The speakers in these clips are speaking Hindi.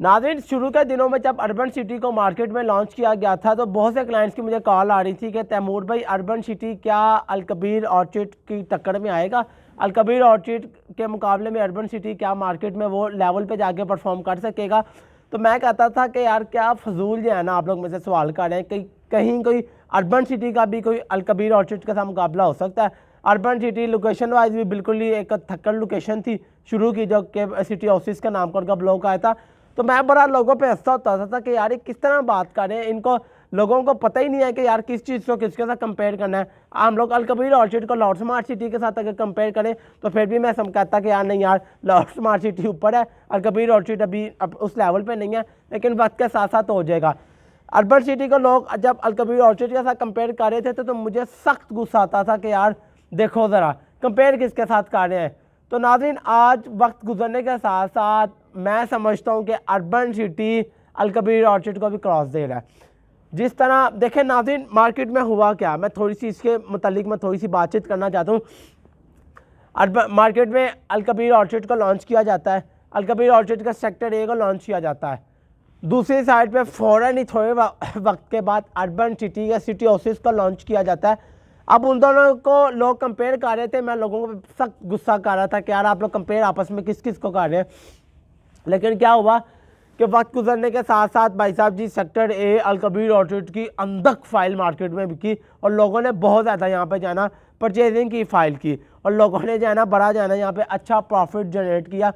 नाज़रीन, शुरू के दिनों में जब अर्बन सिटी को मार्केट में लॉन्च किया गया था तो बहुत से क्लाइंट्स की मुझे कॉल आ रही थी कि तैमूर भाई, अर्बन सिटी क्या अलकबीर ऑर्चिड की टक्कर में आएगा? अलकबीर ऑर्चिड के मुकाबले में अर्बन सिटी क्या मार्केट में वो लेवल पे जाके परफॉर्म कर सकेगा? तो मैं कहता था कि यार क्या फजूल जो है ना, आप लोग मुझसे सवाल कर रहे हैं कि कहीं कोई अर्बन सिटी का भी कोई अलकबीर ऑर्चिड के साथ मुकाबला हो सकता है। अर्बन सिटी लोकेशन वाइज भी बिल्कुल ही एक थक्कड़ लोकेशन थी शुरू की, जो कि सिटी ऑफिस का नाम का ब्लॉक आया था। तो मैं बड़ा लोगों पे हंसता होता था कि यार ये किस तरह बात कर रहे हैं, इनको लोगों को पता ही नहीं है कि यार किस चीज़ को किसके साथ कंपेयर करना है। हम लोग अलकबीर ऑर्चिड को लाहौर स्मार्ट सिटी के साथ अगर कंपेयर करें तो फिर भी मैं कहता कि यार नहीं यार, लाहौर स्मार्ट सिटी ऊपर है, अलकबीर ऑर्चिड अभी अब उस लेवल पे नहीं है, लेकिन वक्त के साथ साथ हो जाएगा। अर्बन सिटी को लोग जब अलकबीर ऑर्चिड के साथ कंपेयर कर रहे थे तो मुझे सख्त गुस्सा आता था कि यार देखो ज़रा कंपेयर किसके साथ कर रहे हैं। तो नाज़रीन, आज वक्त गुजरने के साथ साथ मैं समझता हूँ कि अर्बन सिटी अलकबीर ऑर्चिड को भी क्रॉस दे रहा है। जिस तरह देखें नाज़रीन, मार्केट में हुआ क्या, मैं थोड़ी सी इसके मुतालिक मैं थोड़ी सी बातचीत करना चाहता हूँ। अर्बन मार्केट में अलकबीर ऑर्चिड को लॉन्च किया जाता है, अलकबीर ऑर्चिड का सेक्टर ए को लॉन्च किया जाता है। दूसरी साइड पे फ़ौरन ही थोड़े वक्त के बाद अर्बन सिटी या सिटी ऑफिस को लॉन्च किया जाता है। अब उन दोनों को लोग कंपेयर कर रहे थे, मैं लोगों को सख्त गुस्सा कर रहा था कि यार आप लोग कंपेयर आपस में किस किस को कर रहे हैं। लेकिन क्या हुआ कि वक्त गुजरने के साथ साथ भाई साहब जी, सेक्टर ए अलकबीर ऑर्चिड की अंधक फाइल मार्केट में बिकी और लोगों ने बहुत ज़्यादा यहाँ पे जाना परचेजिंग की फ़ाइल की और लोगों ने जाना बड़ा जाना यहाँ पे अच्छा प्रॉफिट जनरेट किया।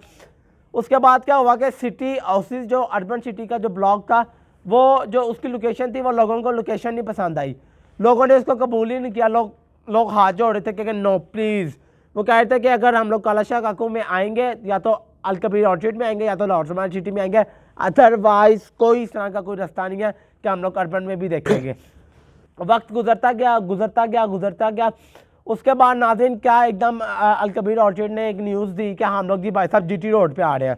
उसके बाद क्या हुआ कि सिटी हाउसेस जो अर्बन सिटी का जो ब्लॉक था, वो जो उसकी लोकेशन थी, वो लोगों को लोकेशन नहीं पसंद आई, लोगों ने इसको कबूल ही नहीं किया। लोग हाथ जोड़ रहे थे कि नो प्लीज़। वो कह रहे थे कि अगर हम लोग काला शाह काकू में आएंगे या तो अलकबीर ऑर्चिड में आएंगे या तो लाहौर स्मार्ट सिटी में आएंगे, अदरवाइज कोई इस तरह का कोई रास्ता नहीं है कि हम लोग अर्बन में भी देखेंगे। वक्त गुजरता गया। उसके बाद नाज़रीन क्या एकदम अलकबीर ऑर्चिड ने एक न्यूज़ दी कि हम लोग जी भाई साहब जीटी रोड पे आ रहे हैं।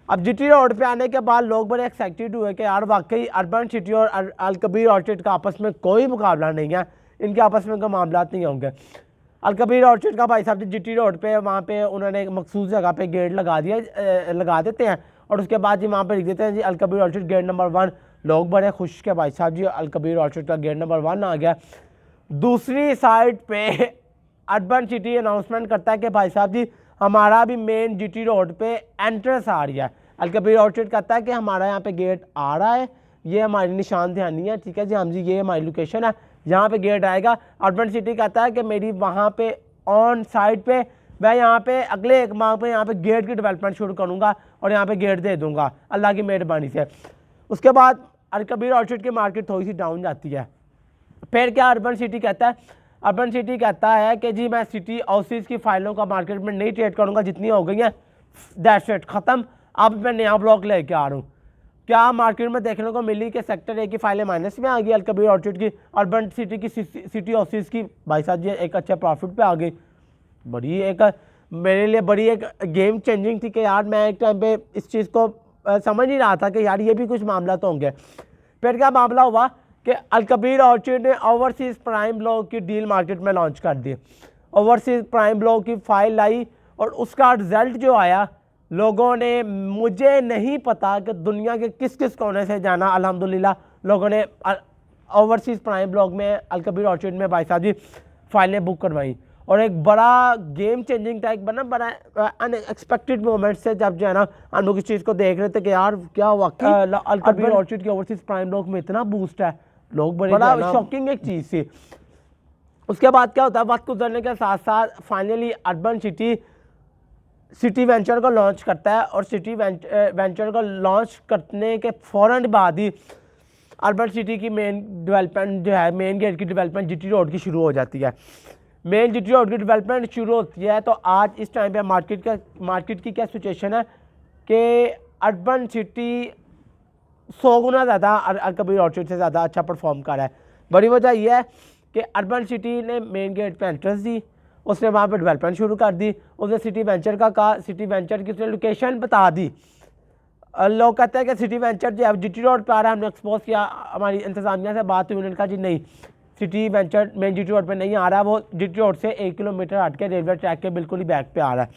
अब जीटी रोड पे आने के बाद लोग बड़े एक्साइटेड हुए कि यार वाकई अर्बन सिटी और अलकबीर ऑर्चिड का आपस में कोई मुकाबला नहीं है, इनके आपस में कोई मामला नहीं होंगे। अलकबीर ऑर्चिड का भाई साहब जीटी रोड पे वहाँ पे उन्होंने एक मखसूस जगह पे गेट लगा देते हैं और उसके बाद जी वहाँ पे लिख देते हैं जी अलकबीर ऑर्चिड गेट नंबर 1। लोग बड़े खुश के भाई साहब जी अलकबीर ऑर्चिड का गेट नंबर 1 आ गया। दूसरी साइड पे अर्बन सिटी अनाउंसमेंट करता है कि भाई साहब जी हमारा भी मेन जीटी रोड पे एंट्रेंस आ रही है। अलकबीर ऑर्चिड कहता है कि हमारा यहाँ पे गेट आ रहा है, ये हमारी निशानदहानी है, ठीक है जी, हम जी ये हमारी लोकेशन है, यहाँ पे गेट आएगा। अर्बन सिटी कहता है कि मेरी वहाँ पे ऑन साइड पे मैं यहाँ पे अगले 1 माह पे यहाँ पे गेट की डेवलपमेंट शुरू करूँगा और यहाँ पे गेट दे दूँगा अल्लाह की मेहरबानी से। उसके बाद अलकबीर ऑर्चिड की मार्केट थोड़ी सी डाउन जाती है। फिर क्या अर्बन सिटी कहता है, अर्बन सिटी कहता है कि जी मैं सिटी हाउसेस की फाइलों का मार्केट में नहीं ट्रेड करूँगा, जितनी हो गई हैं दैट्स इट, ख़त्म, अब मैं नया ब्लॉक लेके आ रहा हूँ। क्या मार्केट में देखने को मिली कि सेक्टर ए की फाइलें माइनस में आ गई अलकबीर ऑर्चिड की, अर्बन सिटी की सिटी हाउसेस की भाई साहब जी एक अच्छे प्रॉफिट पे आ गई। बड़ी एक मेरे लिए बड़ी एक गेम चेंजिंग थी कि यार मैं एक टाइम पे इस चीज़ को समझ नहीं रहा था कि यार ये भी कुछ मामला तो होंगे। फिर क्या मामला हुआ कि अलकबीर ऑर्चिड ने ओवरसीज़ प्राइम ब्लॉक की डील मार्केट में लॉन्च कर दी। ओवरसीज़ प्राइम ब्लॉक की फाइल लाई और उसका रिजल्ट जो आया, लोगों ने, मुझे नहीं पता कि दुनिया के किस किस कोने से जाना, अल्हम्दुलिल्लाह लोगों ने ओवरसीज़ प्राइम ब्लॉक में अलकबीर ऑर्चिड में भाई साहब जी फाइलें बुक करवाई और एक बड़ा गेम चेंजिंग था, एक बड़ा अनएक्सपेक्टेड मोमेंट से जब जो है ना हम लोग इस चीज़ को देख रहे थे कि यार क्या वाकई अलकबीर ऑर्चिड के ओवरसीज़ प्राइम ब्लॉक में इतना बूस्ट है, लोग बड़ा शॉकिंग एक चीज़ थी। उसके बाद क्या होता है, वक्त गुजरने के साथ साथ फाइनली अर्बन सिटी वेंचर को लॉन्च करता है और सिटी वेंचर को लॉन्च करने के फ़ौरन बाद ही अर्बन सिटी की मेन डेवलपमेंट जो है, मेन गेट की डेवलपमेंट जीटी रोड की शुरू हो जाती है। मेन जीटी रोड की डेवलपमेंट शुरू होती है तो आज इस टाइम पे मार्केट की क्या सिचुएशन है कि अर्बन सिटी 100 गुना ज़्यादा अलकबीर ऑर्चिड से ज़्यादा अच्छा परफॉर्म कर रहा है। बड़ी वजह यह है कि अर्बन सिटी ने मेन गेट पे एंट्रेंस दी, उसने वहाँ पे डेवलपमेंट शुरू कर दी, उसने सिटी वेंचर का कहा, सिटी वेंचर की उसने लोकेशन बता दी। लोग कहते हैं कि सिटी वेंचर जो है जीटी रोड पर आ रहा है, हमने एक्सपोज किया, हमारी इंतजामिया से बात हुई, उन्होंने कहा जी नहीं, city venture main GT road पे नहीं आ रहा है, वो जीटी रोड से 1 किलोमीटर हट के रेलवे ट्रैक के बिल्कुल ही बैक पे आ रहा है।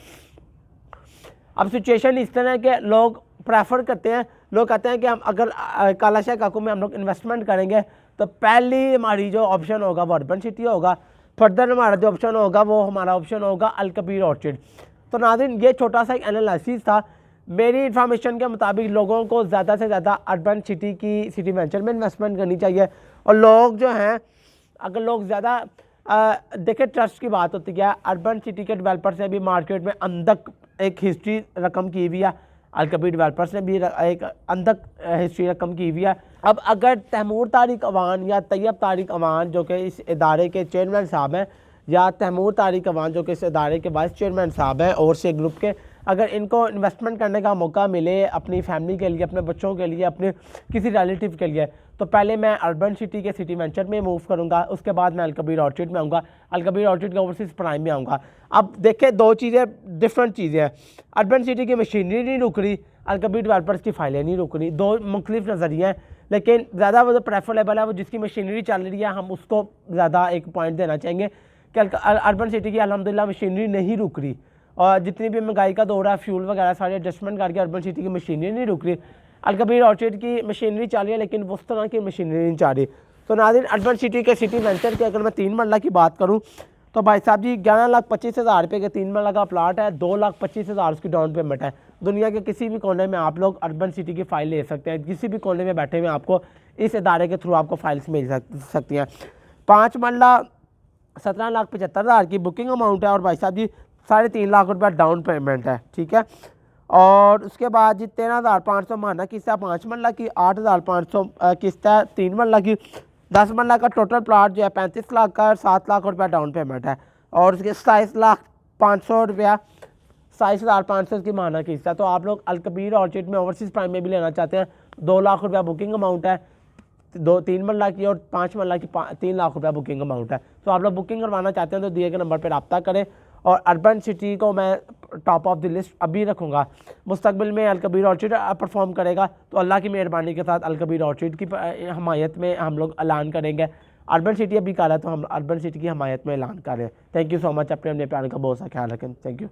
अब सिचुएशन इस तरह है कि लोग प्रेफर करते हैं, लोग कहते हैं कि हम अगर काला शाह काकू में हम लोग इन्वेस्टमेंट करेंगे तो पहली हमारी जो ऑप्शन होगा वो अर्बन सिटी होगा, फर्दर हमारा जो ऑप्शन होगा वो हमारा ऑप्शन होगा अलकबीर ऑर्चिड। तो नाज़रीन ये छोटा सा एक एनालिसिस था। मेरी इन्फॉर्मेशन के मुताबिक लोगों को ज़्यादा से ज़्यादा अर्बन सिटी की सिटी वेंचर में इन्वेस्टमेंट करनी चाहिए। और लोग जो हैं, अगर लोग ज़्यादा देखिए ट्रस्ट की बात होती है, अर्बन सिटी के डेवलपर से भी मार्केट में अंधक एक हिस्ट्री रकम की हुई है, अलकबीर डेवलपर्स ने भी एक अंधक हिस्ट्री रकम की हुई है। अब अगर तैमूर तारिक अवान या तैयब तारिक अवान जो कि इस इदारे के चेयरमैन साहब हैं, या तैमूर तारिक अवान जो कि इस इदारे के वाइस चेयरमैन साहब हैं और से ग्रुप के, अगर इनको इन्वेस्टमेंट करने का मौका मिले अपनी फैमिली के लिए, अपने बच्चों के लिए, अपने किसी रिलेटिव के लिए, तो पहले मैं अर्बन सिटी के सिटी वेंचर में मूव करूंगा, उसके बाद मैं अलकबीर ऑर्चिड में आऊँगा, अलकबीर ऑर्चिड के ओवरसीज प्राइम में आऊँगा। अब देखें दो चीज़ें डिफरेंट चीज़ें हैं। अर्बन सिटी की मशीनरी नहीं रुक रही, अलकबीर डेवलपर्स की फाइलें नहीं रुक रही, दो मुख्तलिफ नज़रिए हैं। लेकिन ज़्यादा वो जो प्रेफरेबल है वो जिसकी मशीनरी चल रही है, हम उसको ज़्यादा एक पॉइंट देना चाहेंगे कि अर्बन सिटी की अल्हम्दुलिल्लाह मशीनरी नहीं रुक रही, और जितनी भी महंगाई का दौर है, फ्यूल वगैरह सारे एडजस्टमेंट करके अर्बन सिटी की मशीनरी नहीं रुक रही। अलकबीर ऑर्चिड की मशीनरी चल रही है लेकिन उस तरह की मशीनरी नहीं चल रही। तो नाज़रीन अर्बन सिटी के सिटी वेंचर की अगर मैं 3 मरला की बात करूँ तो भाई साहब जी 11,25,000 रुपये के 3 मरला का प्लाट है, 2,25,000 उसकी डाउन पेमेंट है। दुनिया के किसी भी कोने में आप लोग अर्बन सिटी की फ़ाइल ले सकते हैं, किसी भी कोने में बैठे हुए आपको इस इदारे के थ्रू आपको फाइल्स मिल सकती हैं। 5 मरला 17,75,000 की बुकिंग अमाउंट है और भाई साहब जी 3.5 लाख रुपया डाउन पेमेंट है, ठीक है। और उसके बाद जी 13,500 माना किस्त है 5 मरला की, 8,500 किस्त है 3 मरला की, 10 मरला का टोटल प्लाट जो है 35 लाख का, 7 लाख रुपया डाउन पेमेंट है और उसके 27,500 रुपया 27,500 की माना किस्त है। तो आप लोग अलकबीर ऑर्चिड में ओवरसीज़ प्राइम में भी लेना चाहते हैं, 2 लाख रुपया बुकिंग अमाउंट है, 3 मरला की और 5 मरला की 3 लाख रुपया बुकिंग अमाउंट है। तो आप लोग बुकिंग करवाना चाहते हैं तो दिए गए नंबर पर रब्ता करें। और अर्बन सिटी को मैं टॉप ऑफ द लिस्ट अभी रखूँगा, मुस्तकबिल में अलकबीर ऑर्चिड परफॉर्म करेगा तो अल्लाह की मेहरबानी के साथ अलकबीर ऑर्चिड की हमायत में हम लोग ऐलान करेंगे। अर्बन सिटी अभी कर रहा है तो हम अर्बन सिटी की हमायत में ऐलान कर रहे हैं। थैंक यू सो मच, अपने प्यार का बहुत सा ख्याल रखें। Thank you.